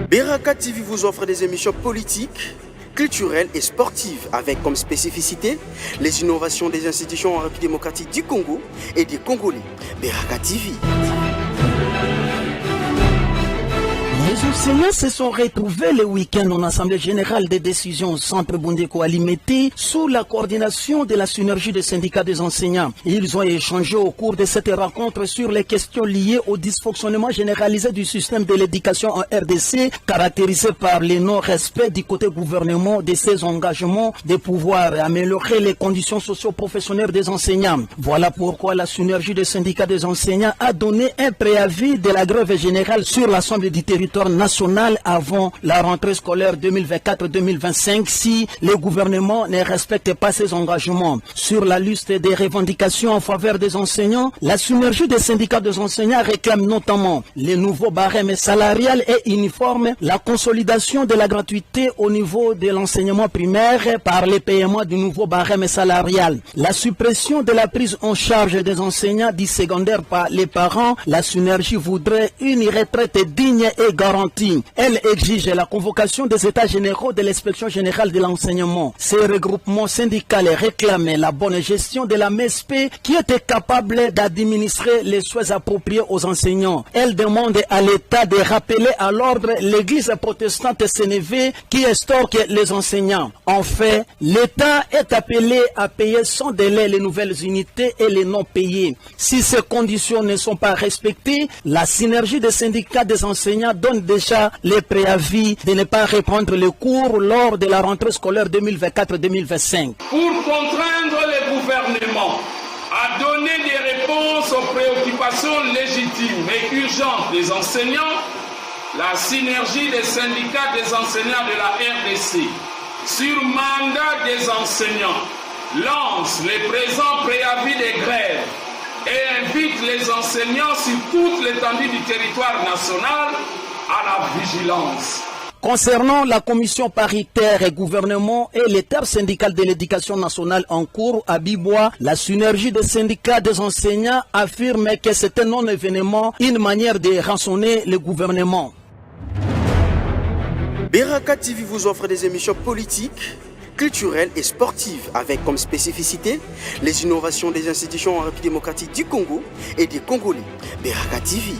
Beraka TV vous offre des émissions politiques, culturelles et sportives avec comme spécificité les innovations des institutions en République démocratique du Congo et des Congolais. Beraka TV. Les enseignants se sont retrouvés le week-end en Assemblée générale des décisions au centre Bondeko à Limete sous la coordination de la synergie des syndicats des enseignants. Ils ont échangé au cours de cette rencontre sur les questions liées au dysfonctionnement généralisé du système de l'éducation en RDC, caractérisé par le non-respect du côté gouvernement de ses engagements de pouvoir améliorer les conditions socio-professionnelles des enseignants. Voilà pourquoi la synergie des syndicats des enseignants a donné un préavis de la grève générale sur l'ensemble du territoire national avant la rentrée scolaire 2024-2025 si le gouvernement ne respecte pas ses engagements. Sur la liste des revendications en faveur des enseignants, la synergie des syndicats des enseignants réclame notamment les nouveaux barèmes salariales et uniformes, la consolidation de la gratuité au niveau de l'enseignement primaire par les paiements du nouveau barème salarial, la suppression de la prise en charge des enseignants du secondaire par les parents. La synergie voudrait une retraite digne et garantie. Elle exige la convocation des états généraux de l'inspection générale de l'enseignement. Ces regroupements syndicaux réclament la bonne gestion de la MESP qui était capable d'administrer les soins appropriés aux enseignants. Elle demande à l'État de rappeler à l'ordre l'église protestante Sénévé qui estorque les enseignants. En fait, l'État est appelé à payer sans délai les nouvelles unités et les non payés. Si ces conditions ne sont pas respectées, la synergie des syndicats des enseignants donne déjà les préavis de ne pas reprendre les cours lors de la rentrée scolaire 2024-2025. Pour contraindre le gouvernement à donner des réponses aux préoccupations légitimes et urgentes des enseignants, la synergie des syndicats des enseignants de la RDC, sur mandat des enseignants, lance les présents préavis de grève et invite les enseignants sur toute l'étendue du territoire national à la vigilance. Concernant la commission paritaire et gouvernement et l'état syndical de l'éducation nationale en cours à Bibois, la synergie des syndicats des enseignants affirme que c'est un non-événement, une manière de rançonner le gouvernement. Beraka TV vous offre des émissions politiques, culturelles et sportives avec comme spécificité les innovations des institutions en République démocratique du Congo et des Congolais. Beraka TV.